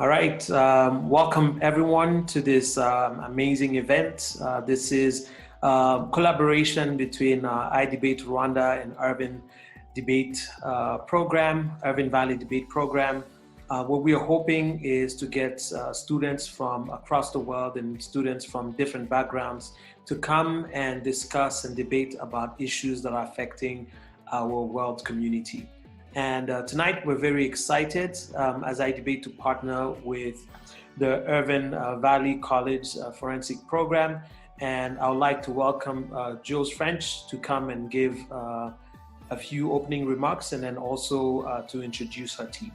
All right, welcome everyone to this amazing event. This is collaboration between iDebate Rwanda and Urban Debate Program, Urban Valley Debate Program. What we are hoping is to get students from across the world and students from different backgrounds to come and discuss and debate about issues that are affecting our world community. And tonight we're very excited as iDebate to partner with the Urban Valley College Forensic Program. And I would like to welcome Jules French to come and give a few opening remarks and then also to introduce her team.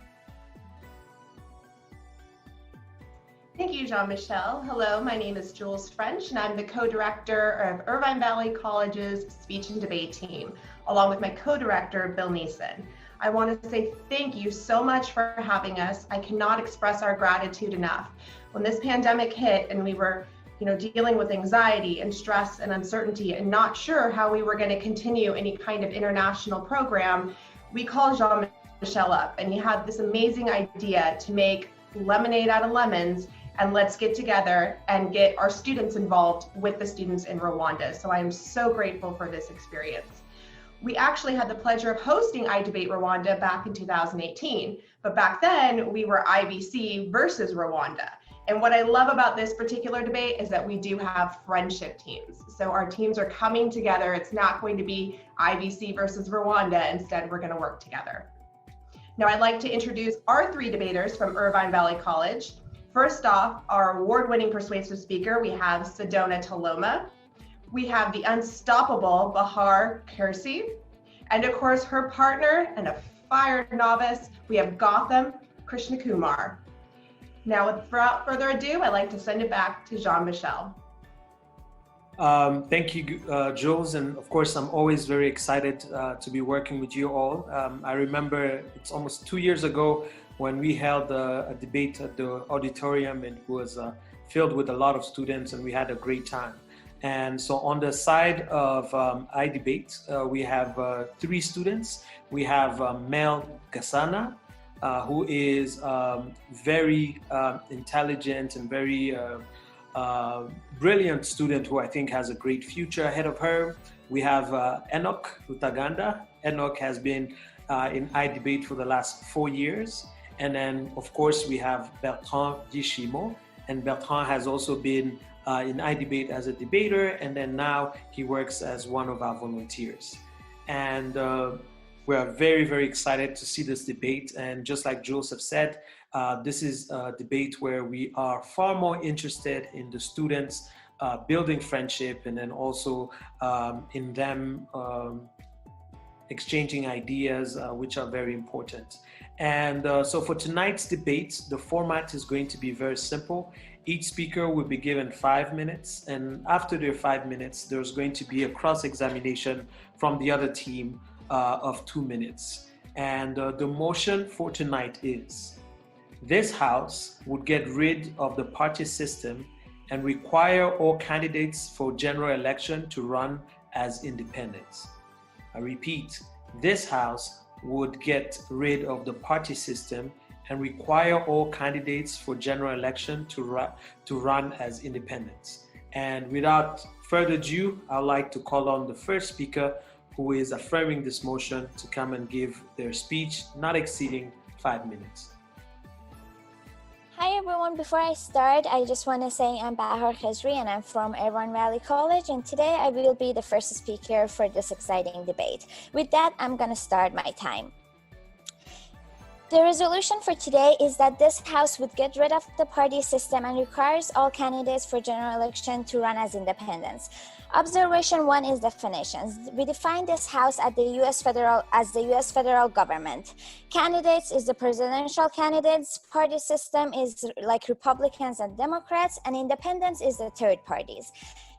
Thank you, Jean-Michel. Hello, my name is Jules French, and I'm the co-director of Irvine Valley College's Speech and Debate team, along with my co-director, Bill Neeson. I want to say thank you so much for having us. I cannot express our gratitude enough. When this pandemic hit and we were dealing with anxiety and stress and uncertainty and not sure how we were going to continue any kind of international program, we called Jean-Michel up, and he had this amazing idea to make lemonade out of lemons, and let's get together and get our students involved with the students in Rwanda. So I am so grateful for this experience. We actually had the pleasure of hosting iDebate Rwanda back in 2018, but back then we were IVC versus Rwanda. And what I love about this particular debate is that we do have friendship teams. So our teams are coming together. It's not going to be IVC versus Rwanda. Instead, we're going to work together. Now I'd like to introduce our three debaters from Irvine Valley College. First off, our award-winning persuasive speaker, we have Sedona Taloma. We have the unstoppable Bahar Kersi. And of course, her partner and a fire novice, we have Gotham Krishnakumar. Now, without further ado, I'd like to send it back to Jean-Michel. Thank you, Jules. And of course, I'm always very excited to be working with you all. I remember it's almost 2 years ago when we held a debate at the auditorium, and it was filled with a lot of students, and we had a great time. And so on the side of iDebate, we have three students. We have Mel Gasana, who is very intelligent and very brilliant student who I think has a great future ahead of her. We have Enoch Rutaganda. Enoch has been in iDebate for the last 4 years. And then, of course, we have Bertrand Gishimo. And Bertrand has also been in iDebate as a debater, and then now he works as one of our volunteers. And we are very, very excited to see this debate. And just like Joseph said, this is a debate where we are far more interested in the students building friendship, and then also in them exchanging ideas, which are very important. And so for tonight's debate, the format is going to be very simple. Each speaker will be given 5 minutes, and after their 5 minutes, there's going to be a cross-examination from the other team of 2 minutes. And the motion for tonight is: this House would get rid of the party system and require all candidates for general election to run as independents. I repeat, this House would get rid of the party system and require all candidates for general election to run as independents. And without further ado, I'd like to call on the first speaker, who is affirming this motion, to come and give their speech, not exceeding 5 minutes. Hi everyone, before I start, I just want to say I'm Bahar Khazri and I'm from Irvine Valley College, and today I will be the first speaker for this exciting debate. With that, I'm going to start my time. The resolution for today is that this House would get rid of the party system and requires all candidates for general election to run as independents. Observation 1 is definitions. We define this House as the U.S. federal government. Candidates is the presidential candidates. Party system is like Republicans and Democrats, and independents is the third parties.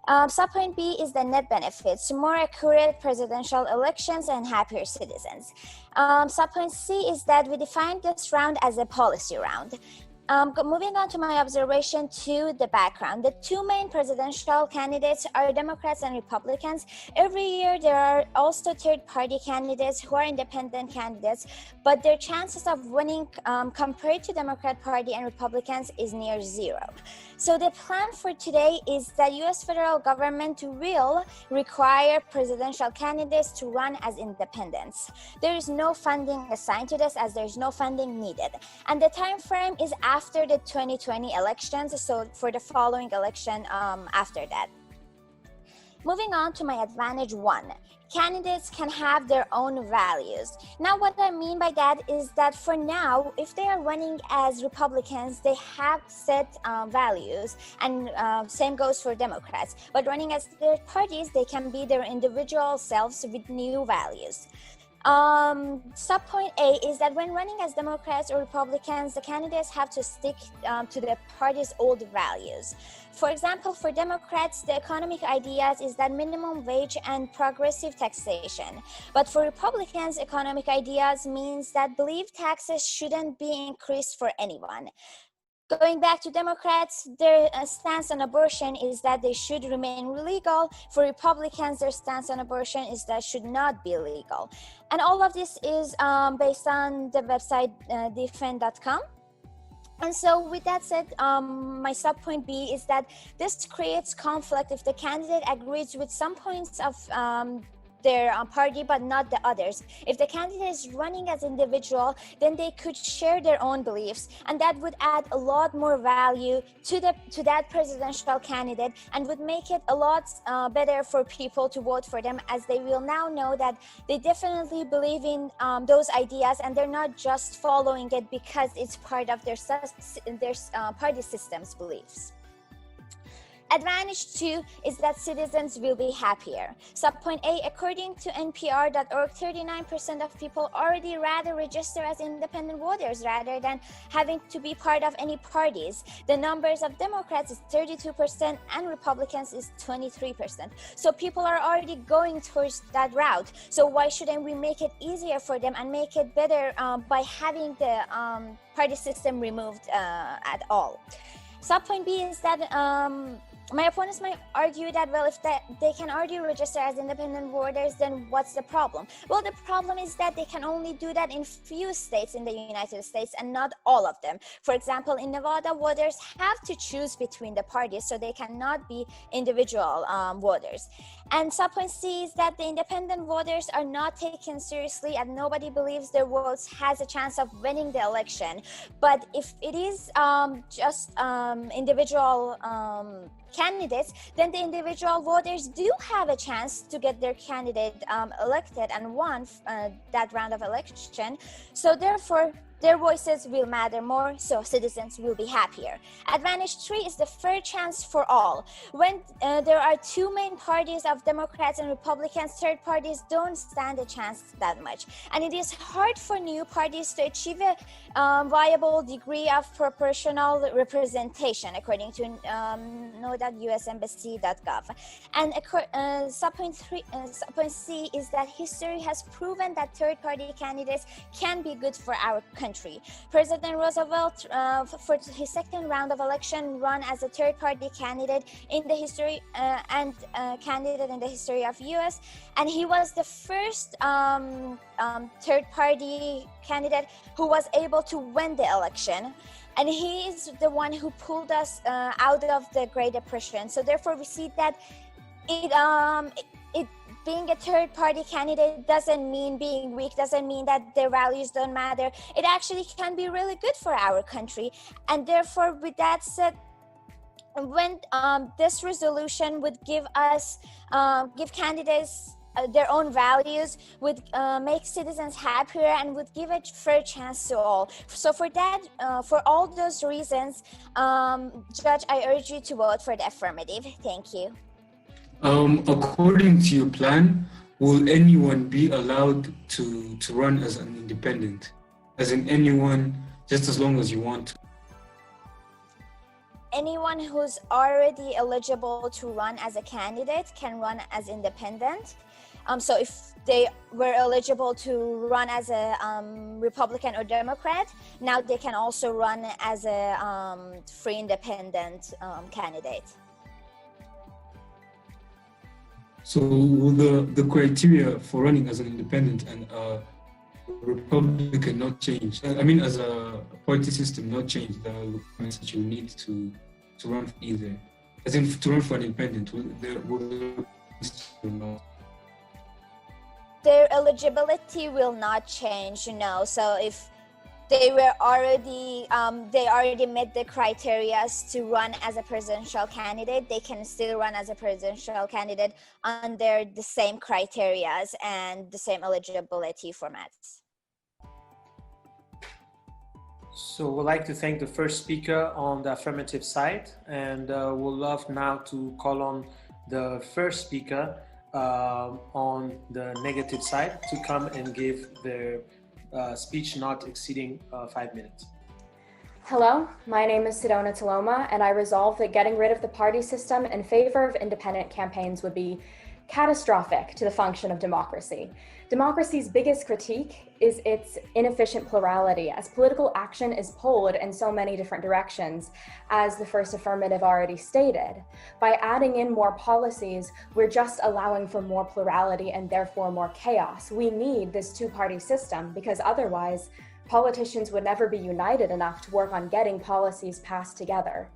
Subpoint B is the net benefits, more accurate presidential elections and happier citizens. Subpoint C is that we define this round as a policy round. Moving on to my observation to the background. The two main presidential candidates are Democrats and Republicans. Every year, there are also third-party candidates who are independent candidates, but their chances of winning compared to Democrat Party and Republicans is near zero. So the plan for today is that U.S. federal government will require presidential candidates to run as independents. There is no funding assigned to this as there is no funding needed. And the time frame is after the 2020 elections, so for the following election after that. Moving on to my advantage one, candidates can have their own values. Now, what I mean by that is that for now, if they are running as Republicans, they have set values, and same goes for Democrats. But running as third parties, they can be their individual selves with new values. Subpoint A is that when running as Democrats or Republicans, the candidates have to stick to the party's old values. For example, for Democrats, the economic ideas is that minimum wage and progressive taxation. But for Republicans, economic ideas means that believe taxes shouldn't be increased for anyone. Going back to Democrats, their stance on abortion is that they should remain legal. For Republicans, their stance on abortion is that it should not be legal. And all of this is based on the website defend.com. And so with that said, my subpoint B is that this creates conflict if the candidate agrees with some points of their party but not the others. If the candidate is running as individual, then they could share their own beliefs, and that would add a lot more value to that presidential candidate and would make it a lot better for people to vote for them, as they will now know that they definitely believe in those ideas and they're not just following it because it's part of their party system's beliefs. Advantage 2 is that citizens will be happier. Subpoint A, according to NPR.org, 39% of people already rather register as independent voters rather than having to be part of any parties. The numbers of Democrats is 32% and Republicans is 23%. So people are already going towards that route. So why shouldn't we make it easier for them and make it better by having the party system removed at all? Subpoint B is that my opponents might argue that, well, if they can already register as independent voters, then what's the problem? Well, the problem is that they can only do that in few states in the United States and not all of them. For example, in Nevada, voters have to choose between the parties, so they cannot be individual voters. And subpoint C is that the independent voters are not taken seriously and nobody believes their votes has a chance of winning the election. But if it is just individual candidates, then the individual voters do have a chance to get their candidate elected and won that round of election. So therefore, their voices will matter more, so citizens will be happier. Advantage 3 is the fair chance for all. When there are two main parties of Democrats and Republicans, third parties don't stand a chance that much. And it is hard for new parties to achieve a viable degree of proportional representation, according to know.usembassy.gov. And subpoint C is that history has proven that third-party candidates can be good for our country. President Roosevelt, for his second round of election, ran as a third-party candidate in the history candidate in the history of U.S. And he was the first third-party candidate who was able to win the election. And he is the one who pulled us out of the Great Depression. So therefore, we see that being a third-party candidate doesn't mean being weak, doesn't mean that their values don't matter. It actually can be really good for our country. And therefore, with that said, when this resolution would give candidates their own values, would make citizens happier and would give a fair chance to all. So for that, for all those reasons, Judge, I urge you to vote for the affirmative. Thank you. According to your plan, will anyone be allowed to run as an independent? As in anyone, just as long as you want to? Anyone who's already eligible to run as a candidate can run as independent. So if they were eligible to run as a Republican or Democrat, now they can also run as a free independent candidate. So will the criteria for running as an independent and Republican not change? I mean, as a party system not change the requirements that you need to run for either? As in, to run for an independent, will not? Their eligibility will not change, no. So if they were already, they already met the criteria to run as a presidential candidate, they can still run as a presidential candidate under the same criteria and the same eligibility formats. So we'd like to thank the first speaker on the affirmative side, and we'll love now to call on the first speaker on the negative side to come and give their speech not exceeding 5 minutes. Hello, my name is Sedona Taloma, and I resolve that getting rid of the party system in favor of independent campaigns would be catastrophic to the function of democracy. Democracy's biggest critique is its inefficient plurality, as political action is pulled in so many different directions, as the first affirmative already stated. By adding in more policies, we're just allowing for more plurality and therefore more chaos. We need this two-party system because otherwise, politicians would never be united enough to work on getting policies passed together.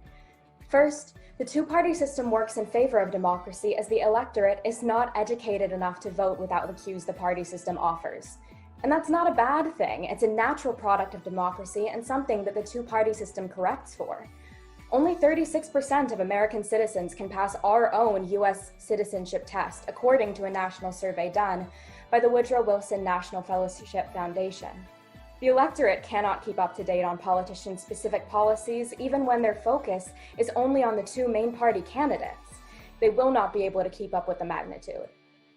First, the two-party system works in favor of democracy as the electorate is not educated enough to vote without the cues the party system offers. And that's not a bad thing. It's a natural product of democracy and something that the two-party system corrects for. Only 36% of American citizens can pass our own US citizenship test, according to a national survey done by the Woodrow Wilson National Fellowship Foundation. The electorate cannot keep up to date on politicians' specific policies, even when their focus is only on the two main party candidates. They will not be able to keep up with the magnitude.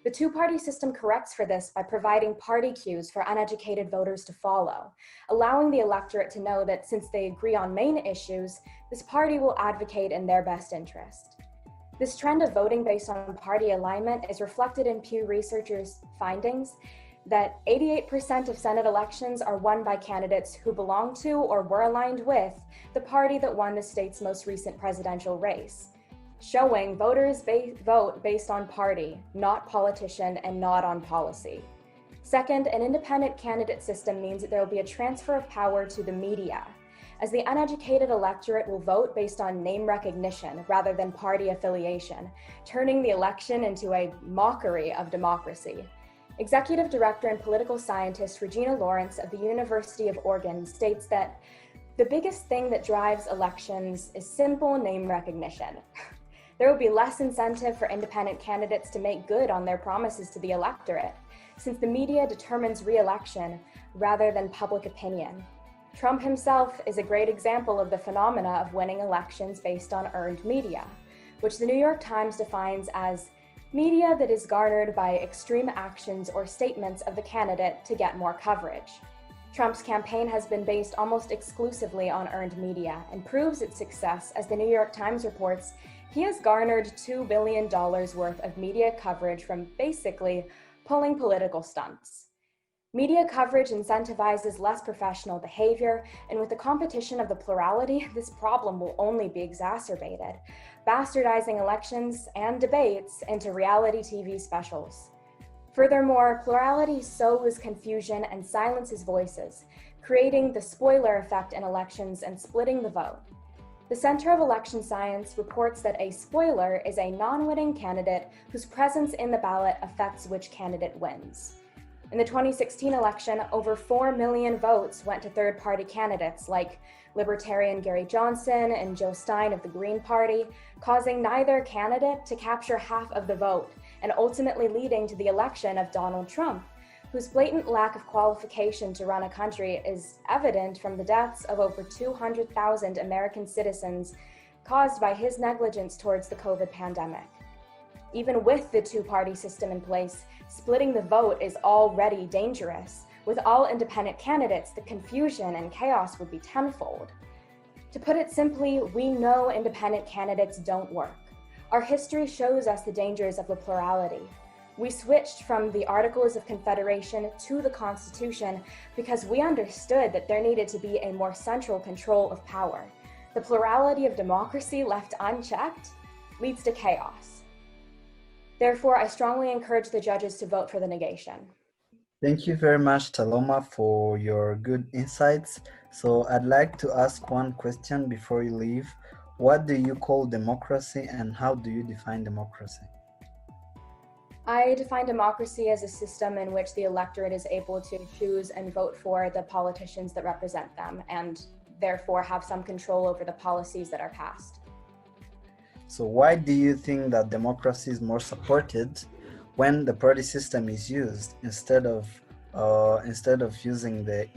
The two-party system corrects for this by providing party cues for uneducated voters to follow, allowing the electorate to know that since they agree on main issues, this party will advocate in their best interest. This trend of voting based on party alignment is reflected in Pew Researchers' findings that 88% of Senate elections are won by candidates who belong to or were aligned with the party that won the state's most recent presidential race, showing voters vote based on party, not politician, and not on policy. Second, an independent candidate system means that there will be a transfer of power to the media, as the uneducated electorate will vote based on name recognition rather than party affiliation, turning the election into a mockery of democracy. Executive Director and political scientist Regina Lawrence of the University of Oregon states that the biggest thing that drives elections is simple name recognition. There will be less incentive for independent candidates to make good on their promises to the electorate, since the media determines re-election rather than public opinion. Trump himself is a great example of the phenomena of winning elections based on earned media, which the New York Times defines as media that is garnered by extreme actions or statements of the candidate to get more coverage. Trump's campaign has been based almost exclusively on earned media and proves its success as the New York Times reports he has garnered $2 billion worth of media coverage from basically pulling political stunts. Media coverage incentivizes less professional behavior, and with the competition of the plurality, this problem will only be exacerbated, bastardizing elections and debates into reality TV specials. Furthermore, plurality sows confusion and silences voices, creating the spoiler effect in elections and splitting the vote. The Center of Election Science reports that a spoiler is a non-winning candidate whose presence in the ballot affects which candidate wins. In the 2016 election, over 4 million votes went to third-party candidates like Libertarian Gary Johnson and Joe Stein of the Green Party, causing neither candidate to capture half of the vote and ultimately leading to the election of Donald Trump, whose blatant lack of qualification to run a country is evident from the deaths of over 200,000 American citizens caused by his negligence towards the COVID pandemic. Even with the two-party system in place, splitting the vote is already dangerous. With all independent candidates, the confusion and chaos would be tenfold. To put it simply, we know independent candidates don't work. Our history shows us the dangers of the plurality. We switched from the Articles of Confederation to the Constitution because we understood that there needed to be a more central control of power. The plurality of democracy left unchecked leads to chaos. Therefore, I strongly encourage the judges to vote for the negation. Thank you very much, Taloma, for your good insights. So I'd like to ask one question before you leave. What do you call democracy and how do you define democracy? I define democracy as a system in which the electorate is able to choose and vote for the politicians that represent them and therefore have some control over the policies that are passed. So why do you think that democracy is more supported when the party system is used instead of using the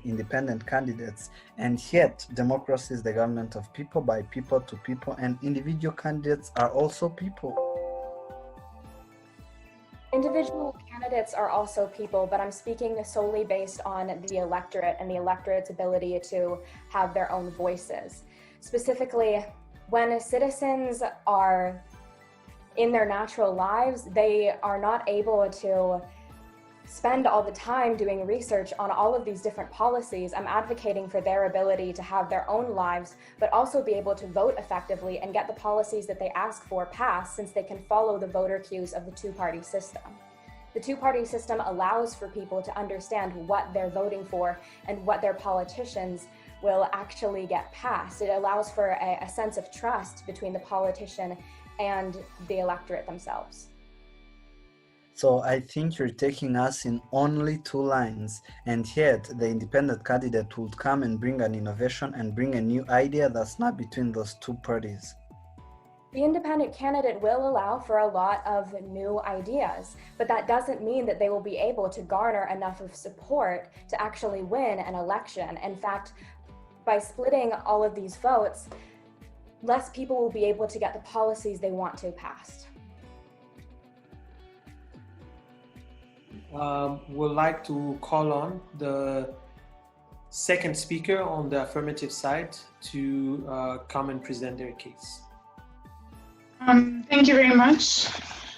independent candidates, and yet democracy is the government of people, by people, to people, and individual candidates are also people? Individual candidates are also people, but I'm speaking solely based on the electorate and the electorate's ability to have their own voices. Specifically, when citizens are in their natural lives, they are not able to spend all the time doing research on all of these different policies. I'm advocating for their ability to have their own lives, but also be able to vote effectively and get the policies that they ask for passed, since they can follow the voter queues of the two-party system. The two-party system allows for people to understand what they're voting for and what their politicians will actually get passed. It allows for a sense of trust between the politician and the electorate themselves. So I think you're taking us in only 2 lines, and yet the independent candidate would come and bring an innovation and bring a new idea that's not between those 2 parties. The independent candidate will allow for a lot of new ideas, but that doesn't mean that they will be able to garner enough of support to actually win an election. In fact, by splitting all of these votes, less people will be able to get the policies they want to passed. Would like to call on the second speaker on the affirmative side to come and present their case. Thank you very much.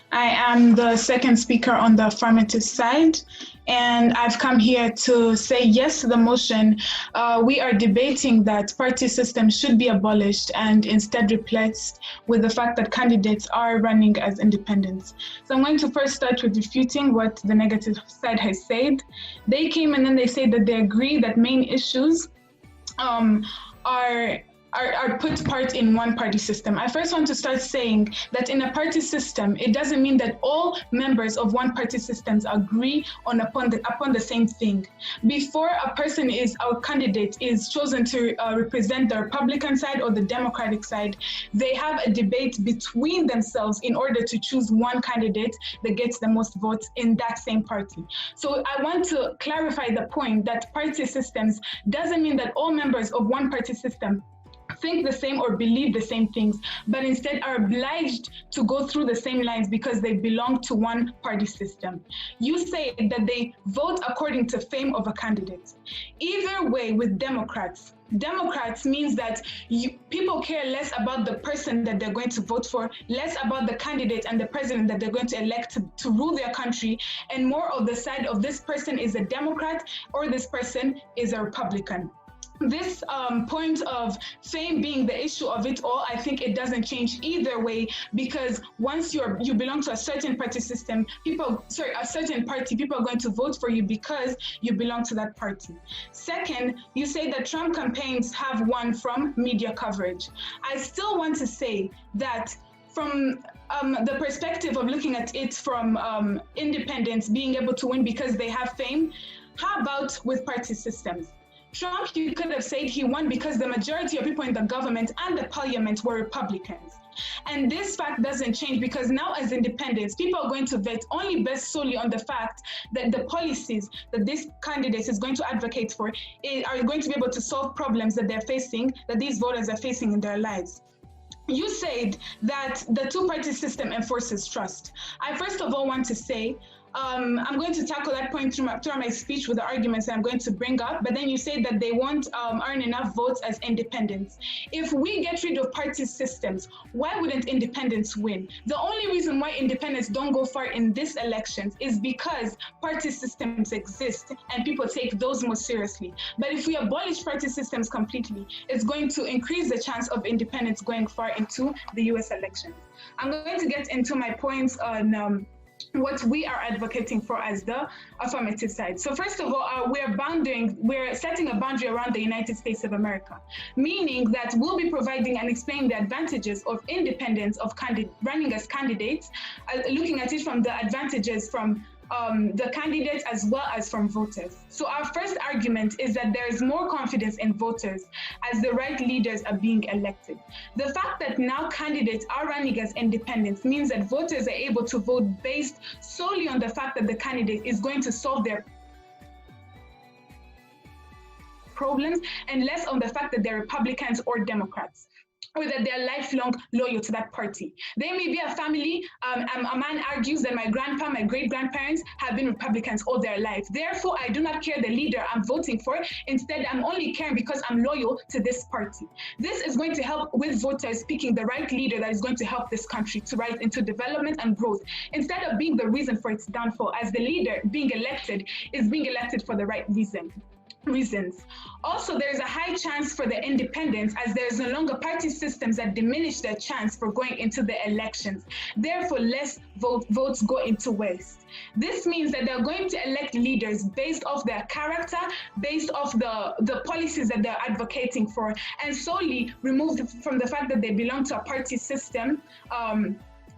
I am the second speaker on the affirmative side, and I've come here to say yes to the motion. We are debating that party system should be abolished and instead replaced with the fact that candidates are running as independents. So I'm going to first start with refuting what the negative side has said. They came and then they say that they agree that main issues are put part in one party system. I first want to start saying that in a party system, it doesn't mean that all members of one party systems agree upon the same thing. Before a candidate is chosen to represent the Republican side or the Democratic side, they have a debate between themselves in order to choose one candidate that gets the most votes in that same party. So I want to clarify the point that party systems doesn't mean that all members of one party system think the same or believe the same things, but instead are obliged to go through the same lines because they belong to one party system. You say that they vote according to fame of a candidate. Either way, with Democrats means that people care less about the person that they're going to vote for, less about the candidate and the president that they're going to elect to rule their country, and more of the side of this person is a Democrat or this person is a Republican. This point of fame being the issue of it all, I think it doesn't change either way, because once you belong to a certain party system, a certain party, people are going to vote for you because you belong to that party. Second, you say that Trump campaigns have won from media coverage. I still want to say that from the perspective of looking at it from independents being able to win because they have fame, how about with party systems? Trump, you could have said he won because the majority of people in the government and the parliament were Republicans. And this fact doesn't change because now as independents, people are going to vote only based solely on the fact that the policies that this candidate is going to advocate for are going to be able to solve problems that they're facing, that these voters are facing in their lives. You said that the two-party system enforces trust. I first of all want to say I'm going to tackle that point through my speech with the arguments that I'm going to bring up, but then you say that they won't earn enough votes as independents. If we get rid of party systems, why wouldn't independents win? The only reason why independents don't go far in this elections is because party systems exist and people take those more seriously. But if we abolish party systems completely, it's going to increase the chance of independents going far into the US elections. I'm going to get into my points on what we are advocating for as the affirmative side. So first of all, we're setting a boundary around the United States of America, meaning that we'll be providing and explaining the advantages of independence of running as candidates, looking at it from the advantages from the candidates as well as from voters. So our first argument is that there is more confidence in voters as the right leaders are being elected. The fact that now candidates are running as independents means that voters are able to vote based solely on the fact that the candidate is going to solve their problems and less on the fact that they're Republicans or Democrats, or that they're lifelong loyal to that party. There may be a family, a man argues that my grandpa, my great-grandparents have been Republicans all their life. Therefore, I do not care the leader I'm voting for. Instead, I'm only caring because I'm loyal to this party. This is going to help with voters picking the right leader that is going to help this country to rise into development and growth, instead of being the reason for its downfall, as the leader being elected is being elected for the right reasons. Also, there's a high chance for the independents as there's no longer party systems that diminish their chance for going into the elections. Therefore, less votes go into waste. This means that they're going to elect leaders based off their character, based off the policies that they're advocating for, and solely removed from the fact that they belong to a party system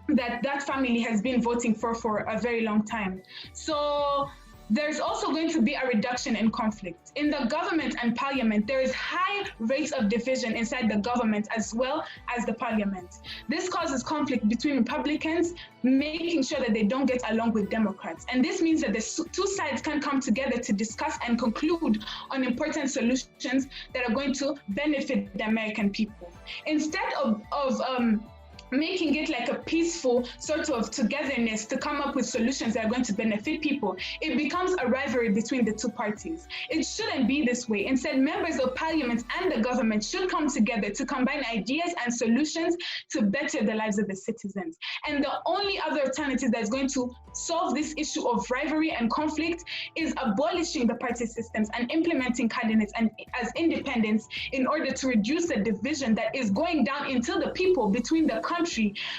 that family has been voting for a very long time. So there's also going to be a reduction in conflict. In the government and parliament, there is high rates of division inside the government as well as the parliament. This causes conflict between Republicans, making sure that they don't get along with Democrats. And this means that the two sides can come together to discuss and conclude on important solutions that are going to benefit the American people. Instead of making it like a peaceful sort of togetherness to come up with solutions that are going to benefit people, it becomes a rivalry between the two parties. It shouldn't be this way. Instead, members of parliament and the government should come together to combine ideas and solutions to better the lives of the citizens. And the only other alternative that's going to solve this issue of rivalry and conflict is abolishing the party systems and implementing candidates as independents in order to reduce the division that is going down into the people between the country,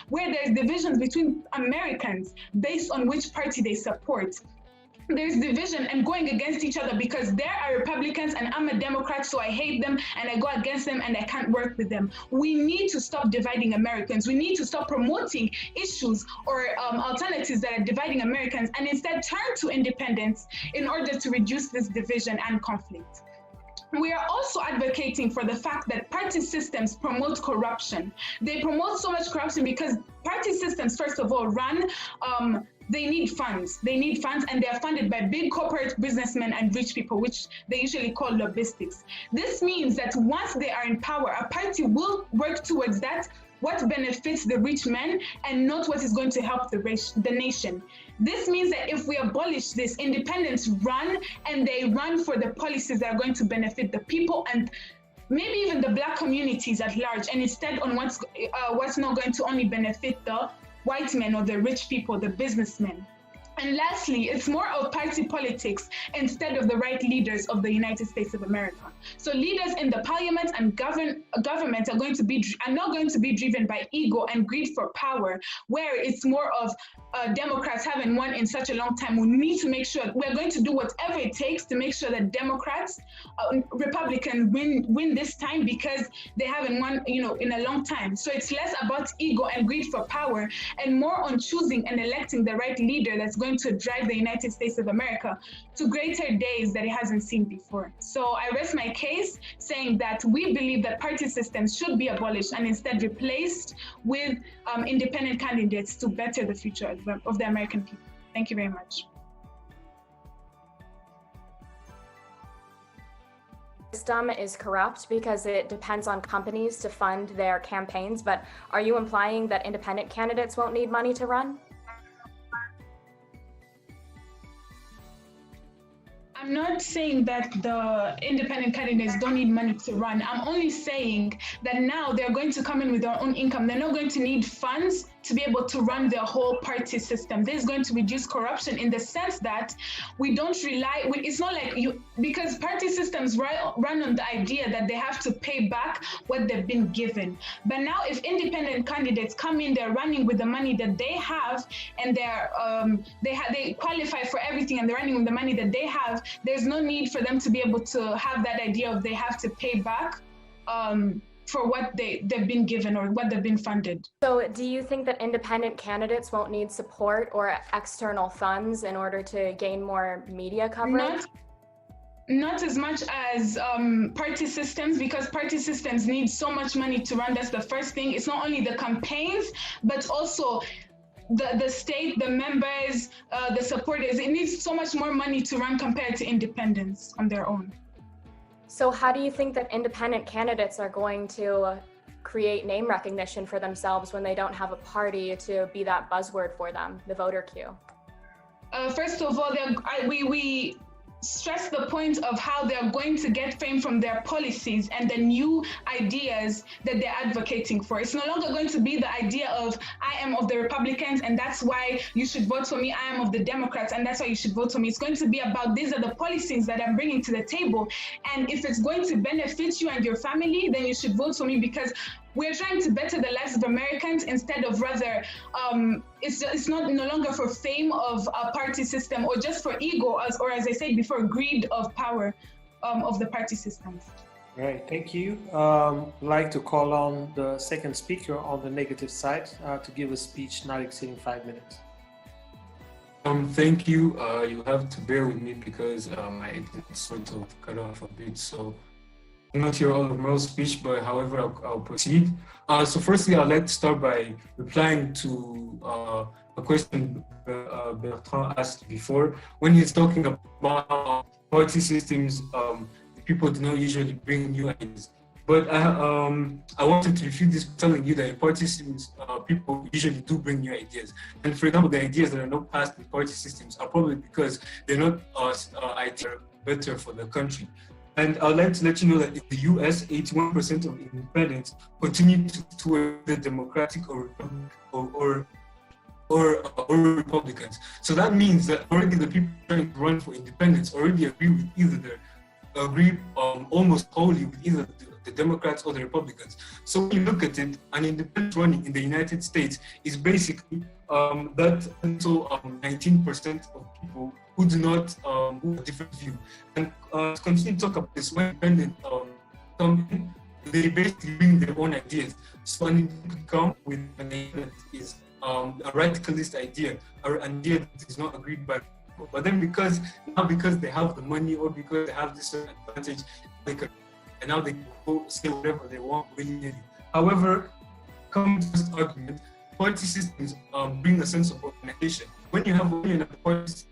where there's divisions between Americans based on which party they support. There's division and going against each other because they are Republicans and I'm a Democrat, so I hate them and I go against them and I can't work with them. We need to stop dividing Americans. We need to stop promoting issues or alternatives that are dividing Americans and instead turn to independence in order to reduce this division and conflict. We are also advocating for the fact that party systems promote corruption. They promote so much corruption because party systems, first of all, they need funds. They need funds and they are funded by big corporate businessmen and rich people, which they usually call lobbyists. This means that once they are in power, a party will work towards that, what benefits the rich men and not what is going to help the nation. This means that if we abolish this, independents run and they run for the policies that are going to benefit the people and maybe even the Black communities at large, and instead on what's not going to only benefit the white men or the rich people, the businessmen. And lastly, it's more of party politics instead of the right leaders of the United States of America. So leaders in the parliament and government are not going to be driven by ego and greed for power, where it's more of Democrats haven't won in such a long time. We need to make sure we're going to do whatever it takes to make sure that Republicans win this time because they haven't won, in a long time. So it's less about ego and greed for power and more on choosing and electing the right leader that's going to drive the United States of America to greater days that it hasn't seen before. So I rest my case saying that we believe that party systems should be abolished and instead replaced with independent candidates to better the future of the American people. Thank you very much. System is corrupt because it depends on companies to fund their campaigns, but are you implying that independent candidates won't need money to run? I'm not saying that the independent candidates don't need money to run. I'm only saying that now they're going to come in with their own income. They're not going to need funds to be able to run their whole party system. This is going to reduce corruption in the sense that we don't rely, it's not like because party systems run on the idea that they have to pay back what they've been given. But now if independent candidates come in, they're running with the money that they have, and they qualify for everything, and they're running with the money that they have, there's no need for them to be able to have that idea of they have to pay back for what they've been given or what they've been funded. So do you think that independent candidates won't need support or external funds in order to gain more media coverage? Not as much as party systems, because party systems need so much money to run. That's the first thing. It's not only the campaigns, but also the state, the members, the supporters. It needs so much more money to run compared to independents on their own. So how do you think that independent candidates are going to create name recognition for themselves when they don't have a party to be that buzzword for them, the voter queue? First of all, we stress the point of how they're going to get fame from their policies and the new ideas that they're advocating for. It's no longer going to be the idea of I am of the Republicans and that's why you should vote for me. I am of the Democrats and that's why you should vote for me. It's going to be about these are the policies that I'm bringing to the table. And if it's going to benefit you and your family, then you should vote for me, because we're trying to better the lives of Americans instead of rather, it's no longer for fame of a party system or just for ego, or as I said before, greed of power of the party systems. Right, thank you. I'd like to call on the second speaker on the negative side to give a speech not exceeding 5 minutes. Thank you. You have to bear with me because my internet sort of cut off a bit, so I'm not hear all of Merle's speech, but however, I'll proceed. So firstly, I'd like to start by replying to a question Bertrand asked before. When he's talking about party systems, people do not usually bring new ideas. But I wanted to refute this by telling you that in party systems, people usually do bring new ideas. And for example, the ideas that are not passed in party systems are probably because they're not ideas better for the country. And I'd like to let you know that in the US, 81% of independents continue to the Democratic or Republicans. So that means that already the people trying to run for independence already agree almost wholly with either the Democrats or the Republicans. So when you look at it, an independent running in the United States is basically that until 19% of people who do not who have a different view. And to continue to talk about this, when independent come in, they basically bring their own ideas. So an independent could come with an idea that is a radicalist idea, or an idea that is not agreed by people. But then because they have the money or because they have this certain advantage, and now they can go say whatever they want willy-nilly. However, coming to this argument, party systems bring a sense of organization. When you have a party,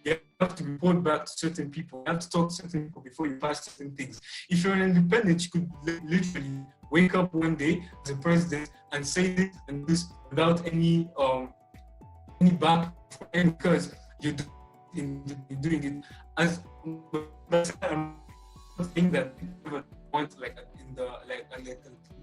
you have to report back to certain people. You have to talk to certain people before you pass certain things. If you're an independent, you could literally wake up one day as a president and say this and this without any back, because you're doing it as thing that people want, like a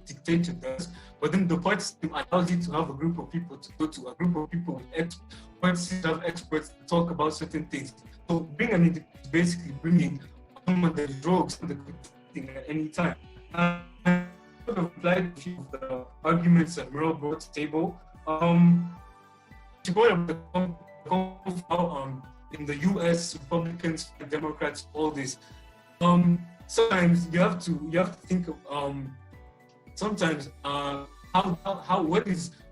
dictator does. But then the party system allows you to have a group of people to go to, a group of people with experts. Party system have experts to talk about certain things. So being an independent is basically bringing someone that is rogue, someone that could do anything at any time. I sort of applied a few of the arguments that Merle brought to the table. To go about in the US, Republicans, Democrats, all this. Sometimes you have to think of sometimes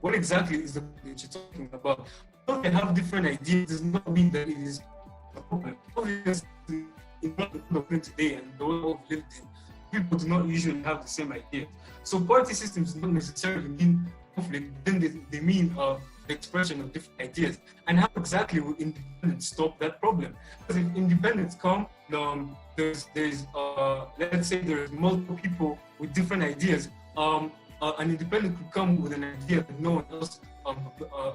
what exactly is the that you're talking about. People can have different ideas, does not mean that it is a problem. Obviously, in the world today and the world we've lived in, people do not usually have the same ideas. So party systems don't necessarily mean conflict, then they mean the expression of different ideas. And how exactly will independence stop that problem? Because if independents come, there's let's say there's multiple people with different ideas. An independent could come with an idea that no one else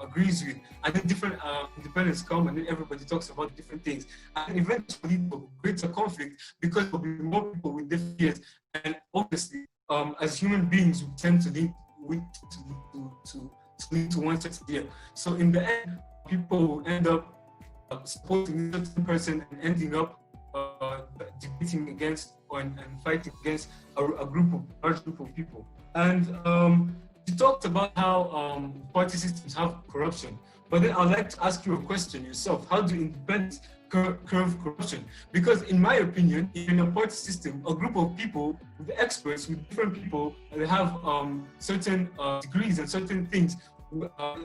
agrees with, and then different independents come, and then everybody talks about different things, and eventually creates a conflict because there'll be more people with different fears, and obviously, as human beings, we tend to lean to one set idea. So in the end, people will end up supporting a certain person and ending up debating against and fighting against a large group of people. And you talked about how party systems have corruption, but then I'd like to ask you a question yourself. How do independents curb corruption? Because in my opinion, in a party system, a group of people, with experts, with different people, they have certain degrees and certain things,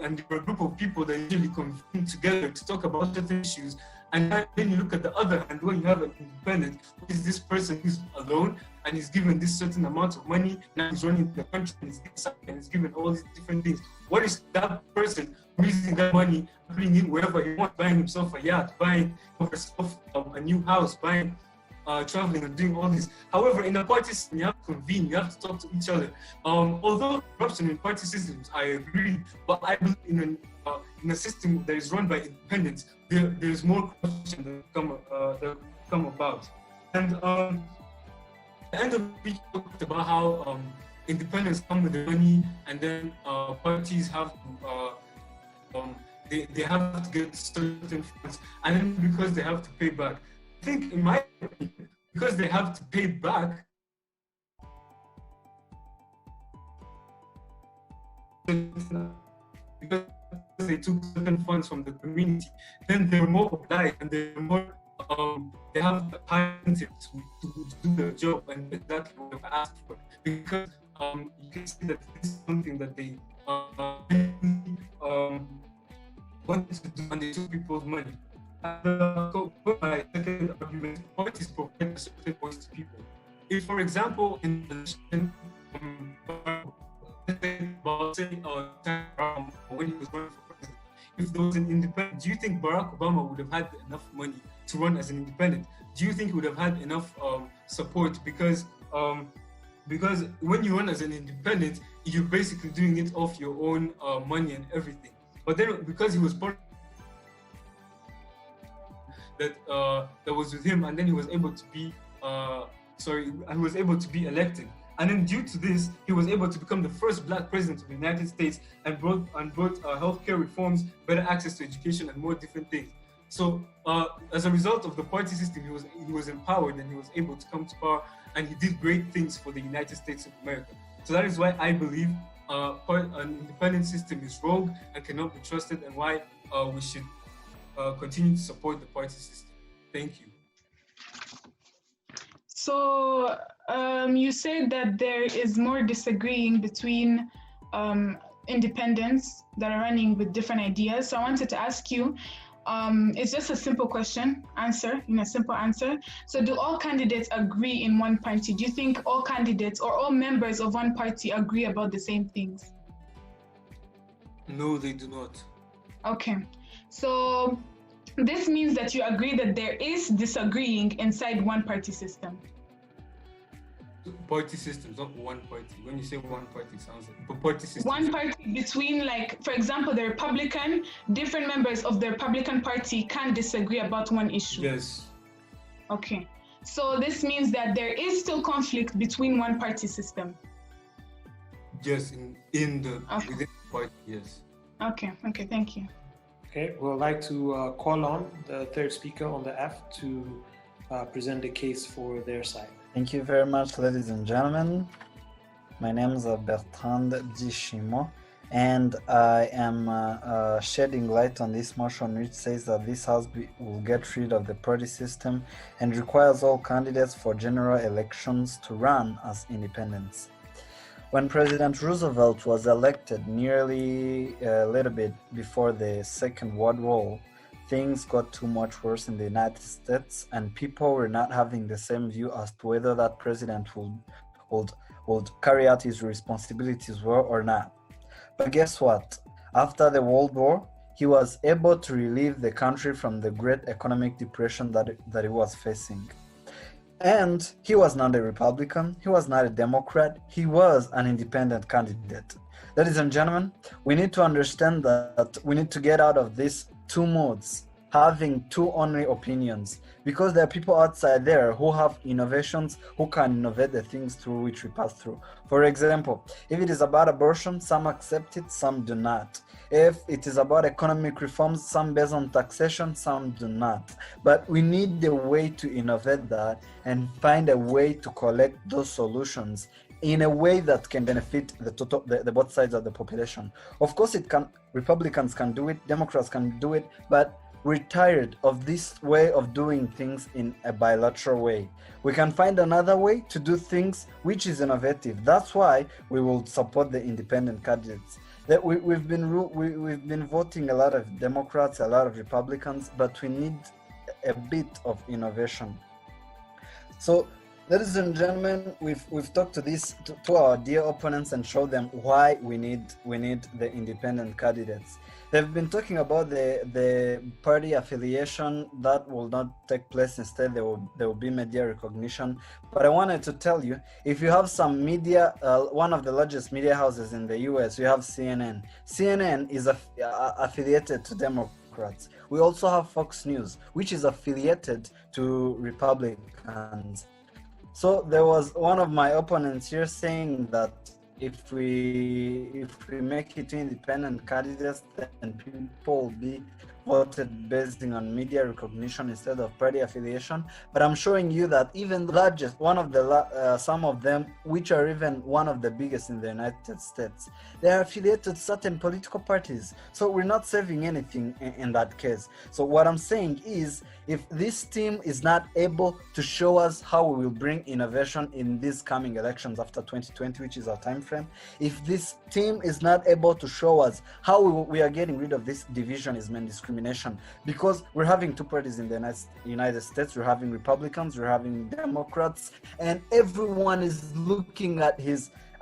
and there are a group of people that usually convene together to talk about certain issues. And then you look at the other hand, when you have an independent, who is this person who's alone and he's given this certain amount of money, now he's running the country and he's given all these different things. What is that person using that money, putting it wherever he wants, buying himself a yacht, buying himself a new house, buying, traveling and doing all this. However, in a party system, you have to convene, you have to talk to each other. Although corruption in party systems, I agree, but I believe in a system that is run by independents, there's more corruption that come about. And at the end of the week, we talked about how independents come with the money, and then parties have to they have to get certain funds, and then because they have to pay back. I think, in my opinion, because they have to pay back, because they took certain funds from the community, then they're more obliged and they're more, they have the incentive to do their job and exactly what they've asked for. Because you can see that this is something that they wanted to do, and they took people's money. My second argument, parties provide a certain voice to people. If, for example, in the election, when he was running for president, if there was an independent, do you think Barack Obama would have had enough money to run as an independent? Do you think he would have had enough support? Because when you run as an independent, you're basically doing it off your own money and everything. But then, because he was part that was with him, and then he was able to be elected. And then due to this, he was able to become the first Black president of the United States and brought healthcare reforms, better access to education, and more different things. So as a result of the party system, he was empowered and he was able to come to power, and he did great things for the United States of America. So that is why I believe an independent system is rogue and cannot be trusted, and why we should continue to support the party system. Thank you. So you said that there is more disagreeing between independents that are running with different ideas. So I wanted to ask you, it's just a simple answer. So do all candidates agree in one party? Do you think all candidates or all members of one party agree about the same things? No, they do not. Okay, so this means that you agree that there is disagreeing inside one party system. Party systems, not one party. When you say one party, it sounds like party system. One party between, like, for example, the Republican, different members of the Republican Party can disagree about one issue. Yes. Okay, so this means that there is still conflict between one party system. Yes, within the party, yes. Okay, thank you. Okay, we'd like to call on the third speaker on the F to present the case for their side. Thank you very much, ladies and gentlemen. My name is Bertrand Dishimo, and I am shedding light on this motion which says that this House will get rid of the party system and requires all candidates for general elections to run as independents. When President Roosevelt was elected nearly a little bit before the Second World War, things got too much worse in the United States, and people were not having the same view as to whether that president would carry out his responsibilities well or not. But guess what? After the World War, he was able to relieve the country from the great economic depression that it was facing. And he was not a Republican, he was not a Democrat, he was an independent candidate. Ladies and gentlemen, we need to understand that we need to get out of these two modes, having two only opinions, because there are people outside there who have innovations, who can innovate the things through which we pass through. For example, if it is about abortion, some accept it, some do not. If it is about economic reforms, some based on taxation, some do not. But we need a way to innovate that and find a way to collect those solutions in a way that can benefit the both sides of the population. Of course, Republicans can do it, Democrats can do it, but we're tired of this way of doing things in a bilateral way. We can find another way to do things which is innovative. That's why we will support the independent candidates. That we've been voting a lot of Democrats, a lot of Republicans, but we need a bit of innovation. So, ladies and gentlemen, we've talked to our dear opponents and showed them why we need the independent candidates. They've been talking about the party affiliation that will not take place. Instead, there will be media recognition. But I wanted to tell you, if you have some media, one of the largest media houses in the US, you have CNN. CNN is affiliated to Democrats. We also have Fox News, which is affiliated to Republicans. So there was one of my opponents here saying that if we make it independent candidates, then people will be voted based on media recognition instead of party affiliation. But I'm showing you that even the largest, some of them, which are even one of the biggest in the United States, they are affiliated to certain political parties. So we're not saving anything in that case. So what I'm saying is, if this team is not able to show us how we will bring innovation in these coming elections after 2020, which is our time frame, if this team is not able to show us how we are getting rid of this divisionism and discrimination, because we're having two parties in the United States, we're having Republicans, we're having Democrats, and everyone is looking at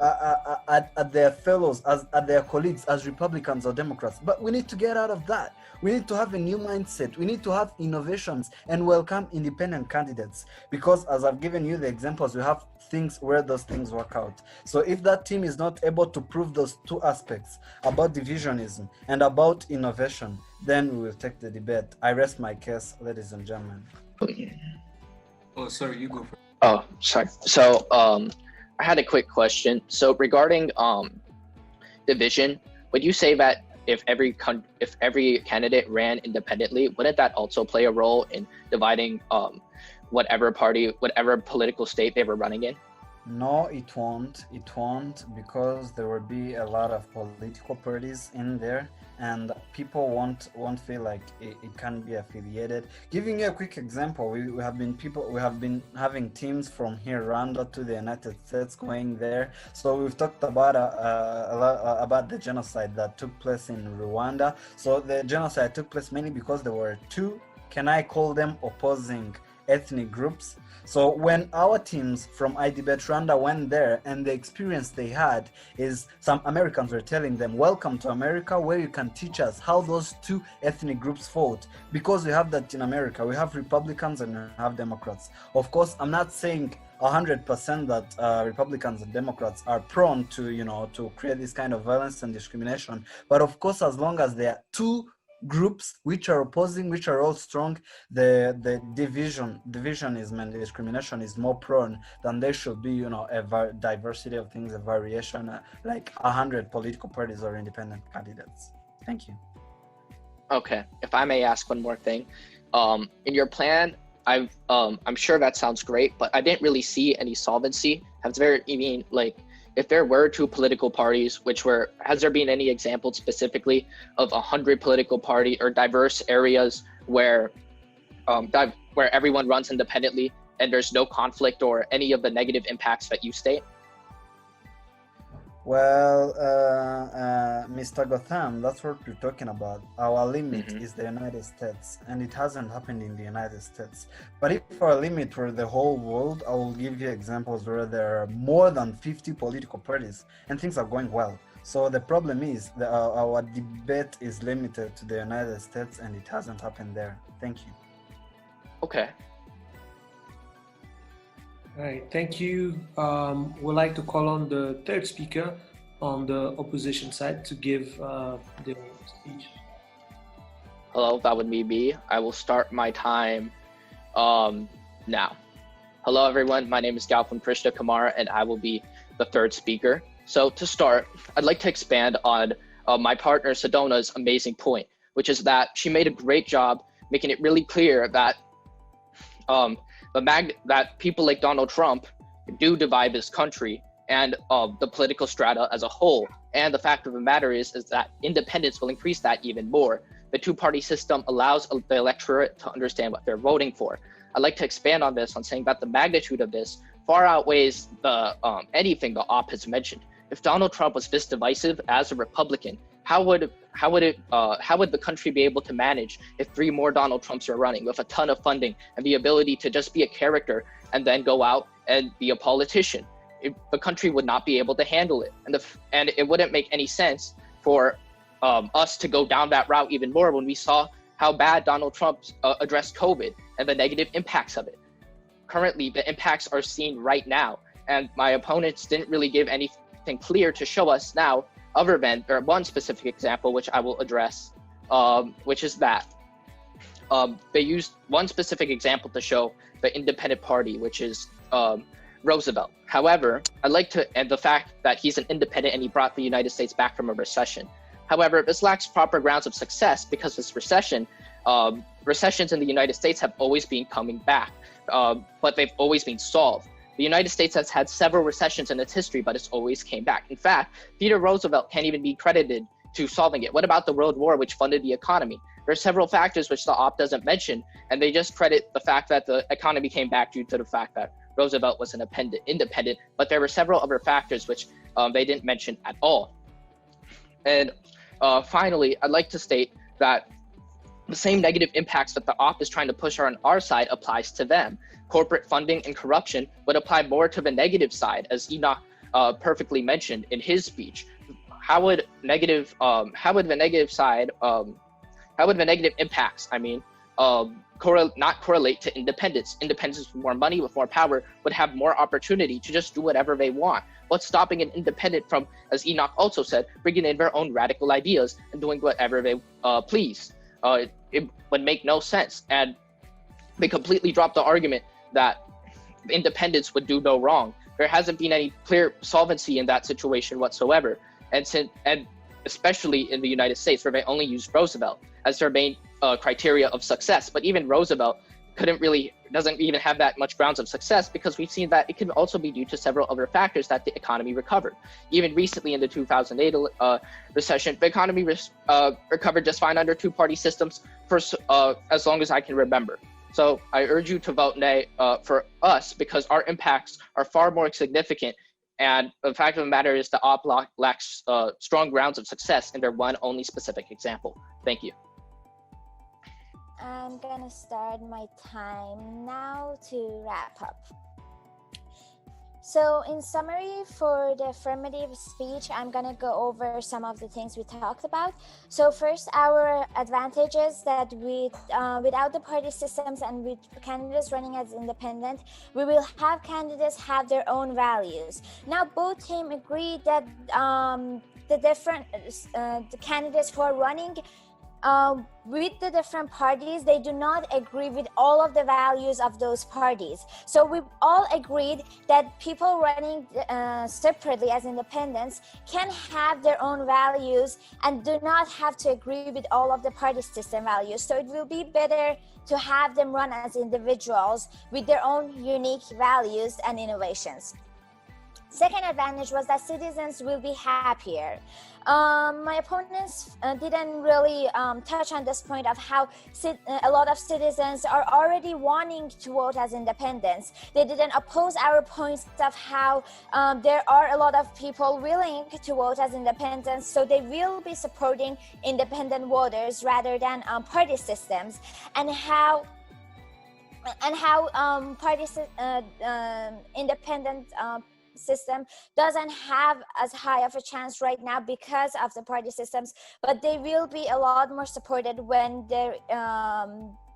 at their fellows, at their colleagues as Republicans or Democrats. But we need to get out of that. We need to have a new mindset. We need to have innovations and welcome independent candidates, because as I've given you the examples, we have things where those things work out. So if that team is not able to prove those two aspects about divisionism and about innovation, then we will take the debate. I rest my case, ladies and gentlemen. Oh, sorry, you go first. Oh, sorry. So I had a quick question. So regarding division, would you say that if every candidate ran independently, wouldn't that also play a role in dividing whatever party, whatever political state they were running in? No, it won't. It won't, because there will be a lot of political parties in there, and people won't feel like it can be affiliated. Giving you a quick example, we have been having teams from here, Rwanda, to the United States going there. So we've talked about a lot about the genocide that took place in Rwanda. So the genocide took place mainly because there were two, can I call them, opposing ethnic groups. So when our teams from iDebate Rwanda went there, and the experience they had is some Americans were telling them, welcome to America, where you can teach us how those two ethnic groups fought, because we have that in America. We have Republicans and we have Democrats. Of course, I'm not saying 100% that Republicans and Democrats are prone to create this kind of violence and discrimination. But of course, as long as there are two groups which are opposing, which are all strong, the divisionism and discrimination is more prone than there should be, a diversity of things, a variation, like 100 political parties or independent candidates. Thank you. Okay, if I may ask one more thing. In your plan, I'm sure that sounds great, but I didn't really see any solvency. If there were two political parties, has there been any examples specifically of 100 political party or diverse areas where everyone runs independently and there's no conflict or any of the negative impacts that you state? Well, Mr. Gotham, that's what we're talking about. Our limit is the United States, and it hasn't happened in the United States. But if our limit were the whole world, I will give you examples where there are more than 50 political parties and things are going well. So the problem is that our debate is limited to the United States, and it hasn't happened there. Thank you. Okay. All right, thank you. We'd like to call on the third speaker on the opposition side to give their speech. Hello, that would be me. I will start my time now. Hello, everyone. My name is Gautam Krishna Kumar, and I will be the third speaker. So to start, I'd like to expand on my partner Sedona's amazing point, which is that she made a great job making it really clear that that people like Donald Trump do divide this country and the political strata as a whole. And the fact of the matter is that independence will increase that even more. The two-party system allows the electorate to understand what they're voting for. I'd like to expand on this on saying that the magnitude of this far outweighs the anything the op has mentioned. If Donald Trump was this divisive as a Republican, how would the country be able to manage if 3 more Donald Trumps are running with a ton of funding and the ability to just be a character and then go out and be a politician? The country would not be able to handle it, and it wouldn't make any sense for us to go down that route even more when we saw how bad Donald Trump addressed COVID and the negative impacts of it. Currently, the impacts are seen right now, and my opponents didn't really give anything clear to show us now, other than one specific example, which I will address, which is that they used one specific example to show the independent party, which is Roosevelt. However, I'd like to, and the fact that he's an independent and he brought the United States back from a recession. However, this lacks proper grounds of success because this recessions in the United States have always been coming back, but they've always been solved. The United States has had several recessions in its history, but it's always came back. In fact, Theodore Roosevelt can't even be credited to solving it. What about the World War, which funded the economy? There are several factors which the op doesn't mention, and they just credit the fact that the economy came back due to the fact that Roosevelt was independent, but there were several other factors which they didn't mention at all. And finally, I'd like to state that the same negative impacts that the op is trying to push on our side applies to them. Corporate funding and corruption would apply more to the negative side, as Enoch perfectly mentioned in his speech. How would the negative impacts, not correlate to independence? Independence with more money, with more power, would have more opportunity to just do whatever they want. What's stopping an independent from, as Enoch also said, bringing in their own radical ideas and doing whatever they please? It would make no sense. And they completely dropped the argument that independence would do no wrong. There hasn't been any clear solvency in that situation whatsoever. And especially in the United States, where they only used Roosevelt as their main criteria of success. But even Roosevelt doesn't even have that much grounds of success, because we've seen that it can also be due to several other factors that the economy recovered. Even recently in the 2008 recession, the economy recovered just fine under two-party systems for as long as I can remember. So I urge you to vote nay for us, because our impacts are far more significant. And the fact of the matter is the op lacks strong grounds of success in their one only specific example. Thank you. I'm gonna start my time now to wrap up. So in summary, for the affirmative speech, I'm gonna go over some of the things we talked about. So first, our advantages that without the party systems and with candidates running as independent, we will have candidates have their own values. Now, both teams agree that the candidates who are running with the different parties, they do not agree with all of the values of those parties. So we all agreed that people running separately as independents can have their own values and do not have to agree with all of the party system values. So it will be better to have them run as individuals with their own unique values and innovations. Second advantage was that citizens will be happier. My opponents didn't really touch on this point of how a lot of citizens are already wanting to vote as independents. They didn't oppose our points of how there are a lot of people willing to vote as independents, so they will be supporting independent voters rather than party systems, and how independent system doesn't have as high of a chance right now because of the party systems, but they will be a lot more supported when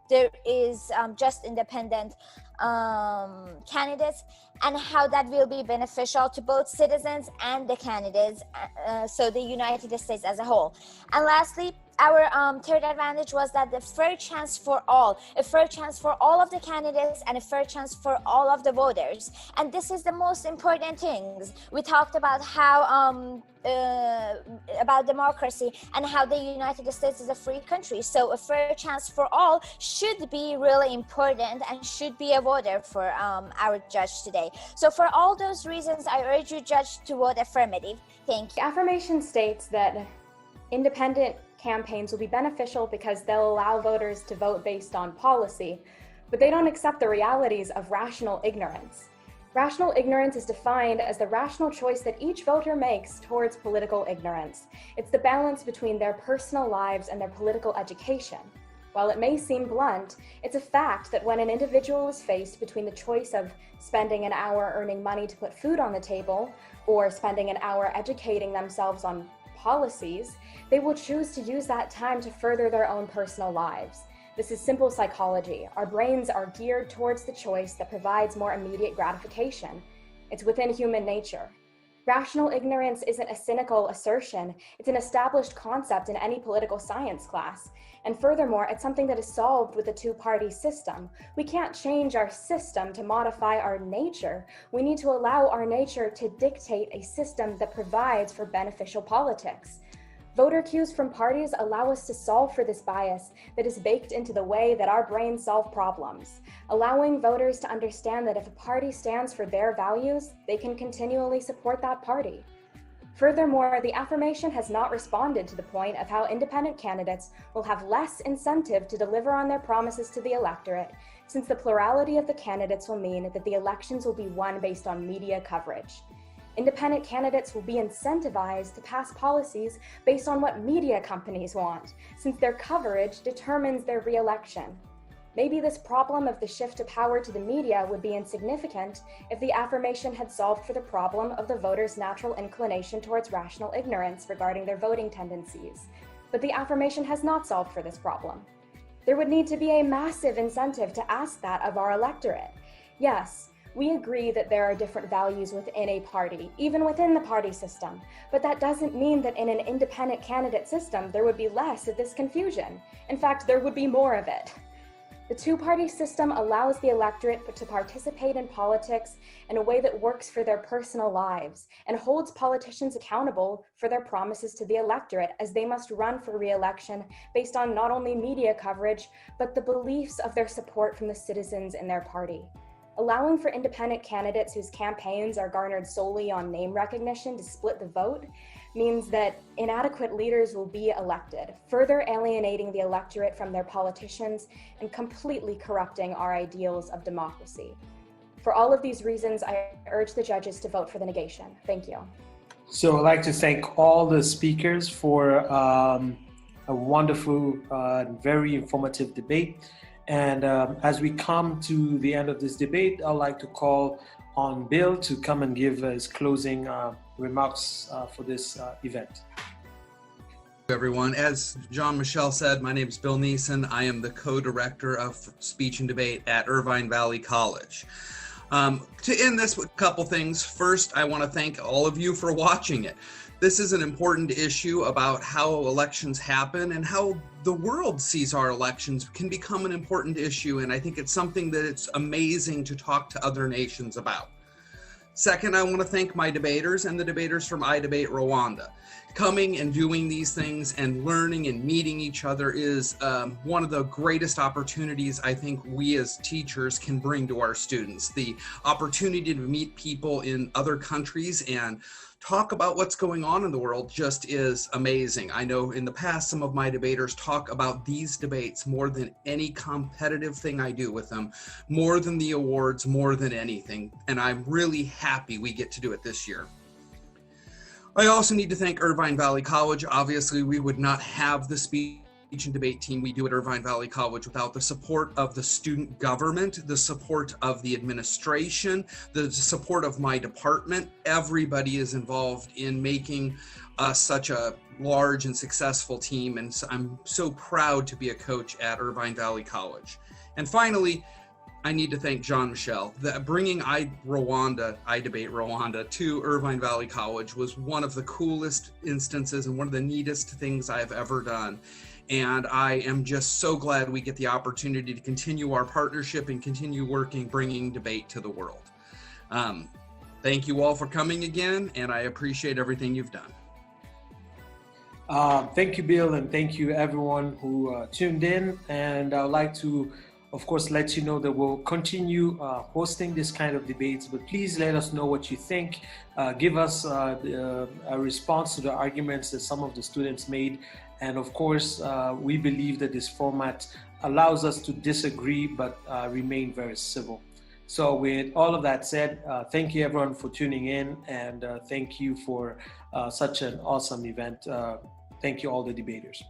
there is just independent candidates, and how that will be beneficial to both citizens and the candidates, so the United States as a whole. And lastly, our third advantage was that the fair chance for all, a fair chance for all of the candidates and a fair chance for all of the voters. And this is the most important things. We talked about how about democracy and how the United States is a free country. So a fair chance for all should be really important and should be a voter for our judge today. So for all those reasons, I urge you, judge, to vote affirmative. Thank you. The affirmation states that independent campaigns will be beneficial because they'll allow voters to vote based on policy, but they don't accept the realities of rational ignorance. Rational ignorance is defined as the rational choice that each voter makes towards political ignorance. It's the balance between their personal lives and their political education. While it may seem blunt, it's a fact that when an individual is faced between the choice of spending an hour earning money to put food on the table or spending an hour educating themselves on policies, they will choose to use that time to further their own personal lives. This is simple psychology. Our brains are geared towards the choice that provides more immediate gratification. It's within human nature. Rational ignorance isn't a cynical assertion. It's an established concept in any political science class. And furthermore, it's something that is solved with a two-party system. We can't change our system to modify our nature. We need to allow our nature to dictate a system that provides for beneficial politics. Voter cues from parties allow us to solve for this bias that is baked into the way that our brains solve problems, allowing voters to understand that if a party stands for their values, they can continually support that party. Furthermore, the affirmation has not responded to the point of how independent candidates will have less incentive to deliver on their promises to the electorate, since the plurality of the candidates will mean that the elections will be won based on media coverage. Independent candidates will be incentivized to pass policies based on what media companies want, since their coverage determines their re-election. Maybe this problem of the shift of power to the media would be insignificant if the affirmation had solved for the problem of the voters' natural inclination towards rational ignorance regarding their voting tendencies. But the affirmation has not solved for this problem. There would need to be a massive incentive to ask that of our electorate. Yes, we agree that there are different values within a party, even within the party system, but that doesn't mean that in an independent candidate system there would be less of this confusion. In fact, there would be more of it. The two-party system allows the electorate to participate in politics in a way that works for their personal lives and holds politicians accountable for their promises to the electorate, as they must run for re-election based on not only media coverage, but the beliefs of their support from the citizens in their party. Allowing for independent candidates whose campaigns are garnered solely on name recognition to split the vote means that inadequate leaders will be elected, further alienating the electorate from their politicians and completely corrupting our ideals of democracy. For all of these reasons, I urge the judges to vote for the negation. Thank you. So I'd like to thank all the speakers for a wonderful, very informative debate. And as we come to the end of this debate, I'd like to call on Bill to come and give his closing remarks for this event. Everyone, as Jean-Michel said, my name is Bill Neeson. I am the co-director of speech and debate at Irvine Valley College. To end this with a couple things. First, I want to thank all of you for watching it. This is an important issue about how elections happen and how the world sees our elections can become an important issue, and I think it's something that it's amazing to talk to other nations about. Second, I want to thank my debaters and the debaters from iDebate Rwanda. Coming and doing these things and learning and meeting each other is one of the greatest opportunities I think we as teachers can bring to our students. The opportunity to meet people in other countries and talk about what's going on in the world just is amazing. I know in the past some of my debaters talk about these debates more than any competitive thing I do with them, more than the awards, more than anything, and I'm really happy we get to do it this year. I also need to thank Irvine Valley College. Obviously, we would not have the speech speech and debate team we do at Irvine Valley College without the support of the student government, the support of the administration, the support of my department. Everybody is involved in making us such a large and successful team, and so I'm so proud to be a coach at Irvine Valley College. And finally, I need to thank Jean-Michel. Bringing iDebate Rwanda to Irvine Valley College was one of the coolest instances and one of the neatest things I've ever done. And I am just so glad we get the opportunity to continue our partnership and continue working, bringing debate to the world. Thank you all for coming again, and I appreciate everything you've done. Thank you, Bill, and thank you everyone who tuned in. And I would like to, of course, let you know that we'll continue hosting this kind of debates, but please let us know what you think. Give us a response to the arguments that some of the students made. And of course, we believe that this format allows us to disagree, but remain very civil. So with all of that said, thank you everyone for tuning in, and thank you for such an awesome event. Thank you all the debaters.